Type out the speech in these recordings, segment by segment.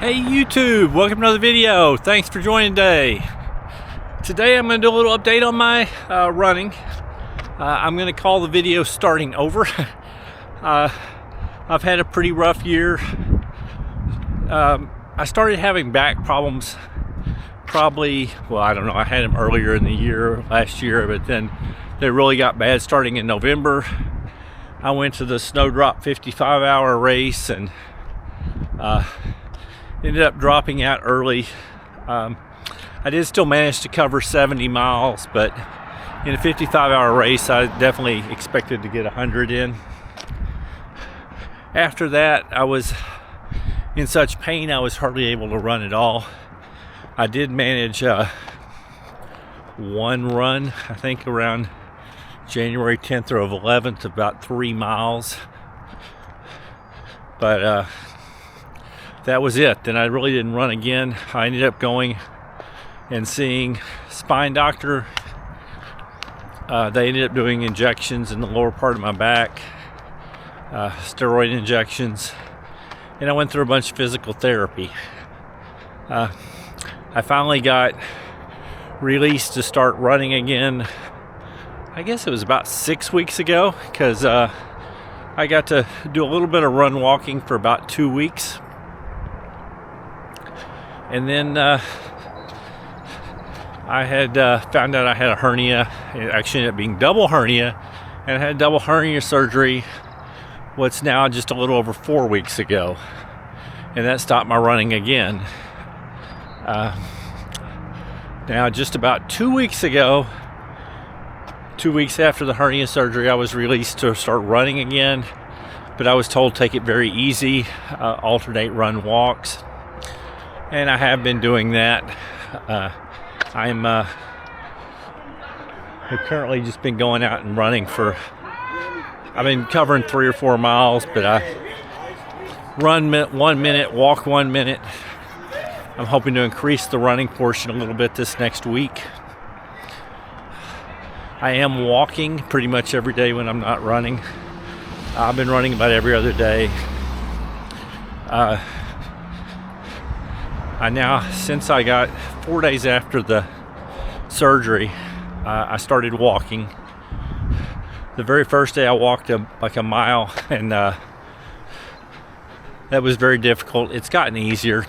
Hey YouTube, welcome to another video. Thanks for joining today. Today I'm going to do a little update on my running. I'm going to call the video starting over. I've had a pretty rough year. I started having back problems probably, well, I don't know, I had them earlier in the year, last year, but then they really got bad starting in November. I went to the Snowdrop 55-hour race and ended up dropping out early. I did still manage to cover 70 miles, but in a 55-hour race, I definitely expected to get 100 in. After that, I was in such pain, I was hardly able to run at all. I did manage one run, I think around January 10th or 11th, about 3 miles. But that was it. Then I really didn't run again. I ended up going and seeing spine doctor. They ended up doing injections in the lower part of my back, steroid injections, and I went through a bunch of physical therapy. I finally got released to start running again. I guess it was about 6 weeks ago, because I got to do a little bit of run walking for about 2 weeks. And then I had found out I had a hernia. It actually ended up being double hernia, and I had double hernia surgery what's now just a little over 4 weeks ago, and that stopped my running again. Now just about 2 weeks ago, 2 weeks after the hernia surgery, I was released to start running again, but I was told to take it very easy, alternate run walks. And I have been doing that. I've currently just been going out and running I've been covering 3 or 4 miles, but I run 1 minute, walk 1 minute. I'm hoping to increase the running portion a little bit this next week. I am walking pretty much every day when I'm not running. I've been running about every other day. Since I got 4 days after the surgery, I started walking. The very first day I walked like a mile, and that was very difficult. It's gotten easier.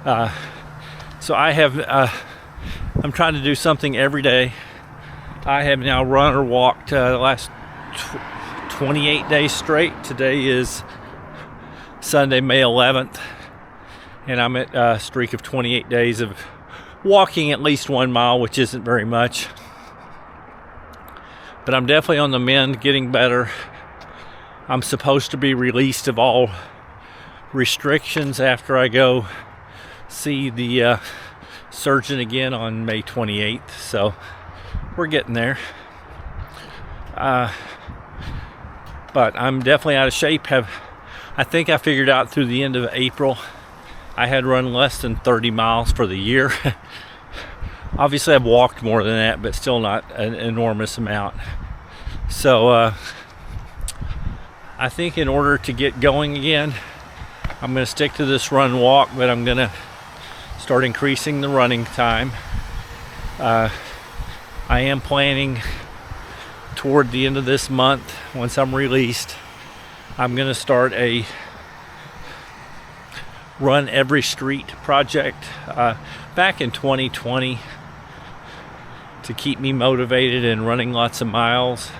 So I'm trying to do something every day. I have now run or walked the last 28 days straight. Today is Sunday, May 11th. And I'm at a streak of 28 days of walking at least 1 mile, which isn't very much. But I'm definitely on the mend, getting better. I'm supposed to be released of all restrictions after I go see the surgeon again on May 28th. So we're getting there. But I'm definitely out of shape. I think I figured out through the end of April I had run less than 30 miles for the year. Obviously I've walked more than that, but still not an enormous amount. So I think in order to get going again, I'm going to stick to this run walk, but I'm going to start increasing the running time. I am planning toward the end of this month, once I'm released, I'm going to start a Run Every Street project back in 2020 to keep me motivated and running lots of miles.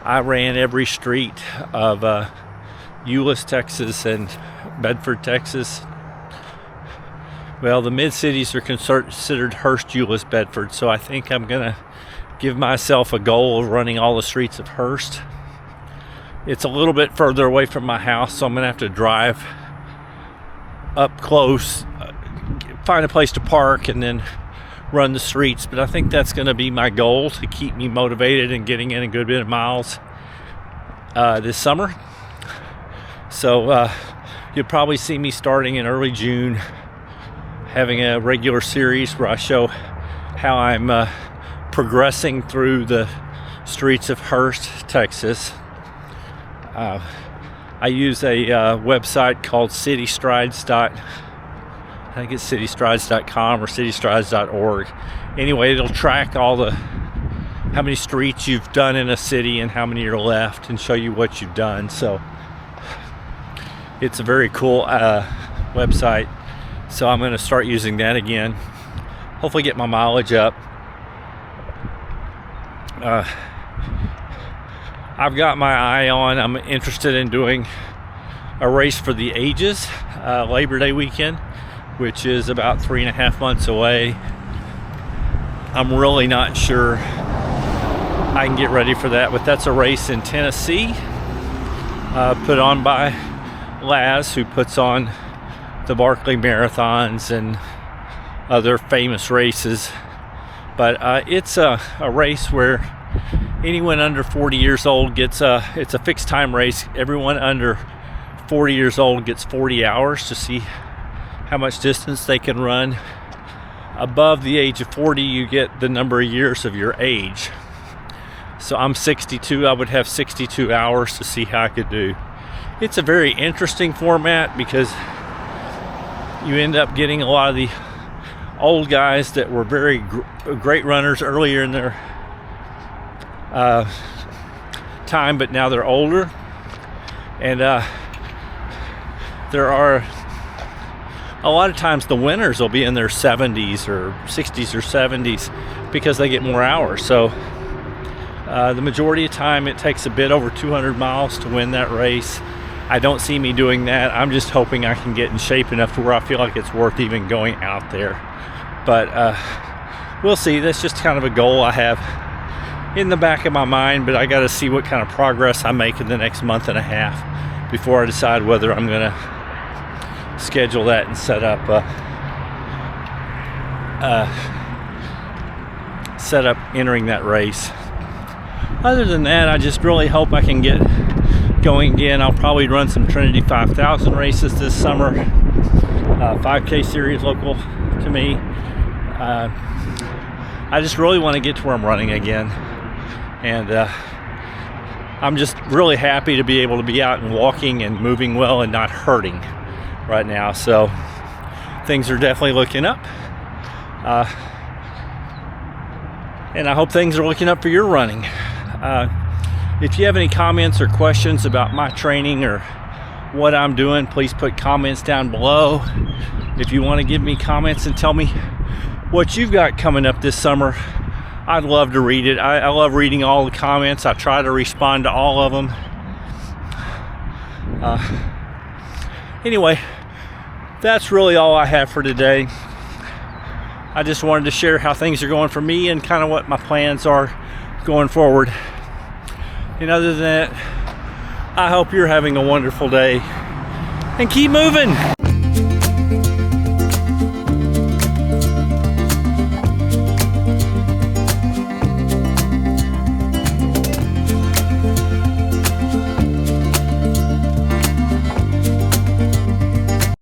I ran every street of Euless, Texas and Bedford, Texas. Well, the mid-cities are considered Hurst, Euless, Bedford, so I think I'm gonna give myself a goal of running all the streets of Hurst. It's a little bit further away from my house, so I'm gonna have to drive up close, find a place to park, and then run the streets. But I think that's going to be my goal, to keep me motivated and getting in a good bit of miles this summer. So you'll probably see me starting in early June, having a regular series where I show how I'm progressing through the streets of Hurst, Texas. I use a website called I think it's citystrides.com or citystrides.org. Anyway, it'll track how many streets you've done in a city and how many are left, and show you what you've done. So it's a very cool website. So I'm going to start using that again. Hopefully get my mileage up. I've got my eye on, I'm interested in doing a race for the ages, Labor Day weekend, which is about 3.5 months away. I'm really not sure I can get ready for that, but that's a race in Tennessee, put on by Laz, who puts on the Barkley Marathons and other famous races. But it's a race where anyone under 40 years old it's a fixed time race. Everyone under 40 years old gets 40 hours to see how much distance they can run. Above the age of 40, you get the number of years of your age. So I'm 62, I would have 62 hours to see how I could do. It's a very interesting format because you end up getting a lot of the old guys that were very great runners earlier in their time, but now they're older. And there are a lot of times the winners will be in their 70s or 60s or 70s because they get more hours. So the majority of time it takes a bit over 200 miles to win that race. I don't see me doing that. I'm just hoping I can get in shape enough to where I feel like it's worth even going out there. But we'll see. That's just kind of a goal I have in the back of my mind, but I got to see what kind of progress I make in the next month and a half before I decide whether I'm going to schedule that and set up entering that race. Other than that, I just really hope I can get going again. I'll probably run some Trinity 5000 races this summer, 5K series local to me. I just really want to get to where I'm running again, and I'm just really happy to be able to be out and walking and moving well and not hurting right now. So things are definitely looking up, and I hope things are looking up for your running. If you have any comments or questions about my training or what I'm doing, please put comments down below. If you want to give me comments and tell me what you've got coming up this summer, I'd love to read it. I love reading all the comments. I try to respond to all of them. Anyway, that's really all I have for today. I just wanted to share how things are going for me and kind of what my plans are going forward. And other than that, I hope you're having a wonderful day and keep moving.